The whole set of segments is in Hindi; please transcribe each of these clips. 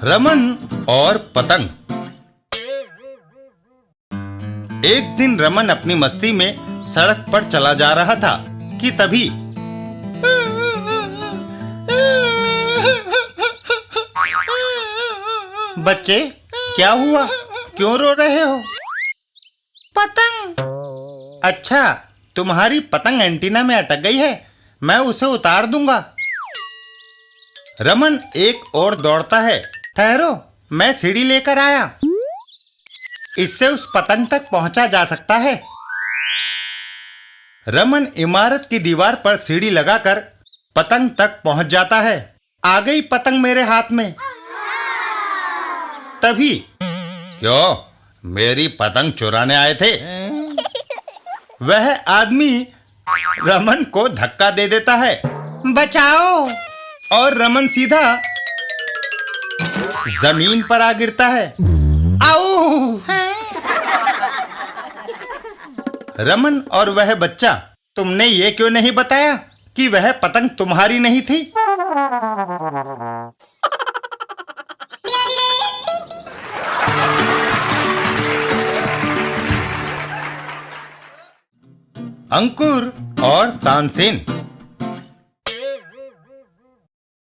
रमन और पतंग। एक दिन रमन अपनी मस्ती में सड़क पर चला जा रहा था कि तभी बच्चे, क्या हुआ? क्यों रो रहे हो? पतंग। अच्छा, तुम्हारी पतंग एंटीना में अटक गई है, मैं उसे उतार दूंगा। रमन एक और दौड़ता है। ठहरो, मैं सीढ़ी लेकर आया, इससे उस पतंग तक पहुंचा जा सकता है। रमन इमारत की दीवार पर सीढ़ी लगाकर पतंग तक पहुंच जाता है। आ गई पतंग मेरे हाथ में। तभी, क्यों, मेरी पतंग चुराने आए थे? वह आदमी रमन को धक्का दे देता है। बचाओ! और रमन सीधा जमीन पर आ गिरता है। आओ! रमन और वह बच्चा, तुमने ये क्यों नहीं बताया कि वह पतंग तुम्हारी नहीं थी? अंकुर और तानसेन।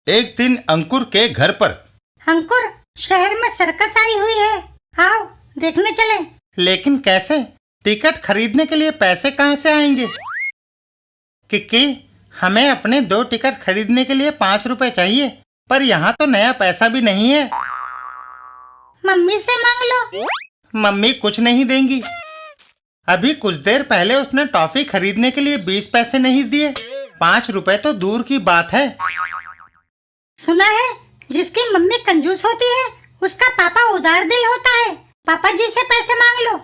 एक दिन अंकुर के घर पर। अंकुर, शहर में सर्कस आई हुई है, आओ देखने चले। लेकिन कैसे? टिकट खरीदने के लिए पैसे कहाँ से आएंगे? किक्की, हमें अपने 2 टिकट खरीदने के लिए 5 रुपए चाहिए, पर यहाँ तो नया पैसा भी नहीं है। मम्मी से मांग लो। मम्मी कुछ नहीं देंगी। अभी कुछ देर पहले उसने टॉफी खरीदने के लिए 20 पैसे नहीं दिए। 5 रुपए तो दूर की बात है। सुना है, जिसकी मम्मी कंजूस होती है उसका पापा उदार दिल होता है। पापा जी से पैसे मांग लो।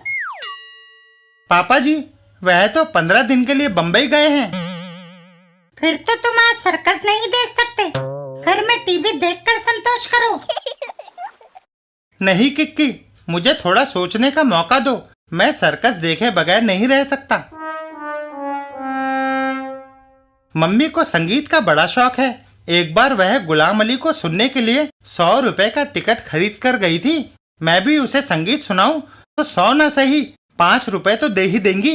पापा जी, वह तो 15 दिन के लिए बम्बई गए हैं। फिर तो तुम आज सर्कस नहीं देख सकते, घर में टीवी देखकर संतोष करो। नहीं किक्की, मुझे थोड़ा सोचने का मौका दो। मैं सर्कस देखे बगैर नहीं रह सकता। मम्मी को संगीत का बड़ा शौक है। एक बार वह गुलाम अली को सुनने के लिए 100 रुपए का टिकट खरीद कर गई थी। मैं भी उसे संगीत सुनाऊं तो 100 ना सही 5 रुपए तो दे ही देंगी।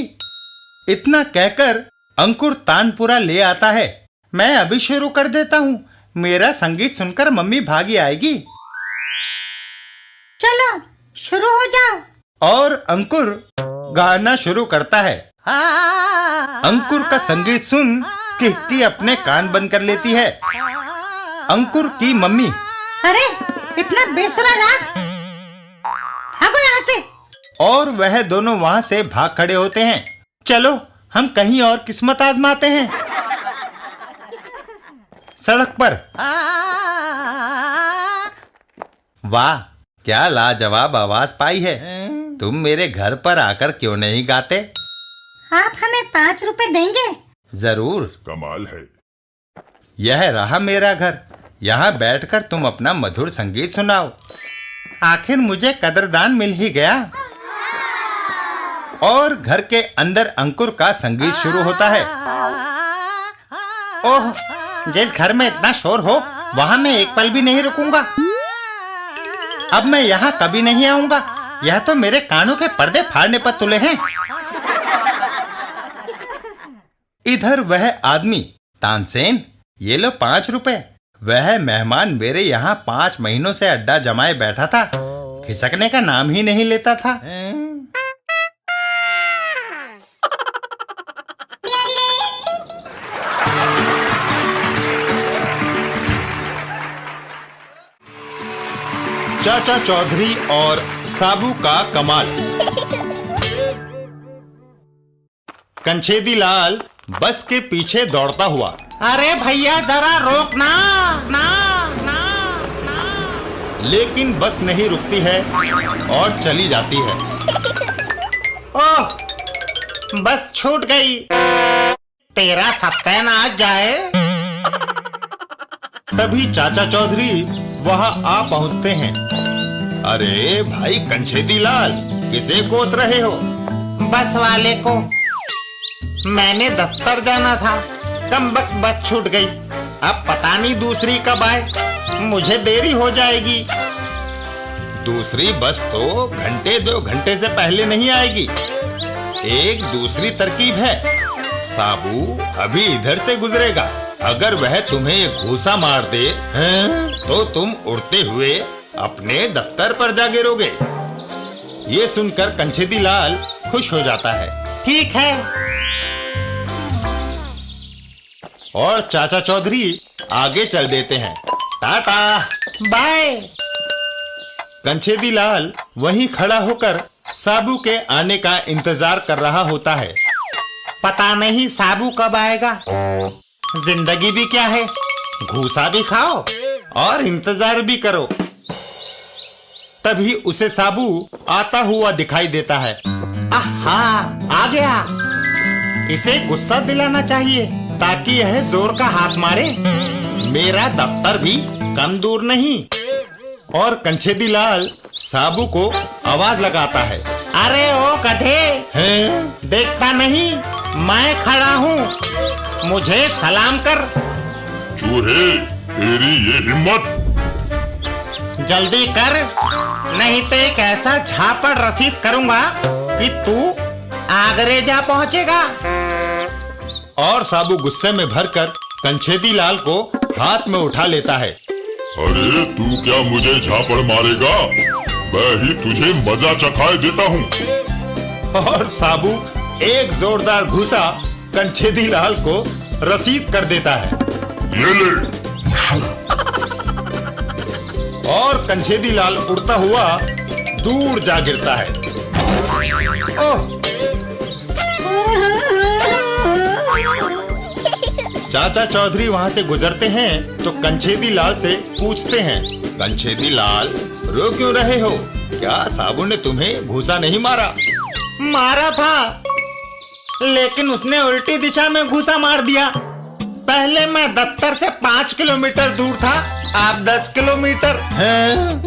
इतना कहकर अंकुर तानपुरा ले आता है। मैं अभी शुरू कर देता हूँ, मेरा संगीत सुनकर मम्मी भागी आएगी। चलो शुरू हो जाओ। और अंकुर गाना शुरू करता है। अंकुर का संगीत सुन किक्की अपने कान बंद कर लेती है। अंकुर की मम्मी, अरे इतना बेसुरा राग, भागो यहाँ से। और वह दोनों वहां से भाग खड़े होते हैं। चलो हम कहीं और किस्मत आजमाते हैं। सड़क पर। वाह, क्या लाजवाब आवाज पाई है। तुम मेरे घर पर आकर क्यों नहीं गाते? आप हमें 5 रुपए देंगे? जरूर। कमाल है। यह रहा मेरा घर, यहाँ बैठकर तुम अपना मधुर संगीत सुनाओ। आखिर मुझे कदरदान मिल ही गया। और घर के अंदर अंकुर का संगीत शुरू होता है। ओह, जिस घर में इतना शोर हो वहां मैं एक पल भी नहीं रुकूंगा। अब मैं यहाँ कभी नहीं आऊंगा। यह तो मेरे कानों के पर्दे फाड़ने पर तुले हैं। इधर वह आदमी, तानसेन, ये लो 5 रुपए। वह मेहमान मेरे यहाँ 5 महीनों से अड्डा जमाए बैठा था, खिसकने का नाम ही नहीं लेता था। चाचा चौधरी और साबू का कमाल। कंछेदी लाल बस के पीछे दौड़ता हुआ। अरे भैया जरा रोक ना, ना। लेकिन बस नहीं रुकती है और चली जाती है। ओह, बस छूट गई। तेरा सत्यानाश जाए। तभी चाचा चौधरी वहां आ पहुंचते हैं। अरे भाई कंछेदी लाल, किसे कोस रहे हो? बस वाले को। मैंने दफ्तर जाना था, कमबख्त बस छूट गई। अब पता नहीं दूसरी कब आए, मुझे देरी हो जाएगी। दूसरी बस तो घंटे 2 घंटे से पहले नहीं आएगी। एक दूसरी तरकीब है, साबू अभी इधर से गुजरेगा। अगर वह तुम्हें घूसा मार दे तो तुम उड़ते हुए अपने दफ्तर पर जा गिरोगे। ये सुनकर कंछेदी लाल खुश हो जाता है। ठीक है। और चाचा चौधरी आगे चल देते हैं। Tata bye. कंछेदी लाल वहीं खड़ा होकर साबू के आने का इंतजार कर रहा होता है। पता नहीं साबू कब आएगा। जिंदगी भी क्या है, घूसा भी खाओ और इंतजार भी करो। तभी उसे साबू आता हुआ दिखाई देता है। आहा, आ गया। इसे गुस्सा दिलाना चाहिए ताकि यह जोर का हाथ मारे। मेरा दफ्तर भी कम दूर नहीं। और कंछेदी लाल साबू को आवाज लगाता है। अरे ओ गधे, हैं? देखता नहीं मैं खड़ा हूँ, मुझे सलाम कर। चूहे, तेरी ये हिम्मत! जल्दी कर, नहीं तो एक ऐसा झापड़ रसीद करूंगा कि तू आगरे जा पहुंचेगा। और साबू गुस्से में भरकर कंछेदी लाल को हाथ में उठा लेता है। अरे तू क्या मुझे झापड़ मारेगा? मैं ही तुझे मजा चखाए देता हूँ। और साबू एक जोरदार घूसा कंछेदी लाल को रसीद कर देता है। ये ले। और कंछेदी लाल उड़ता हुआ दूर जा गिरता है। ओह! चाचा चौधरी वहां से गुजरते हैं तो कंछेदी लाल से पूछते हैं। कंछेदी लाल, रो क्यों रहे हो? क्या साबू ने तुम्हें घूसा नहीं मारा? मारा था, लेकिन उसने उल्टी दिशा में घूसा मार दिया। पहले मैं दफ्तर से 5 किलोमीटर दूर था, अब 10 किलोमीटर। हैं?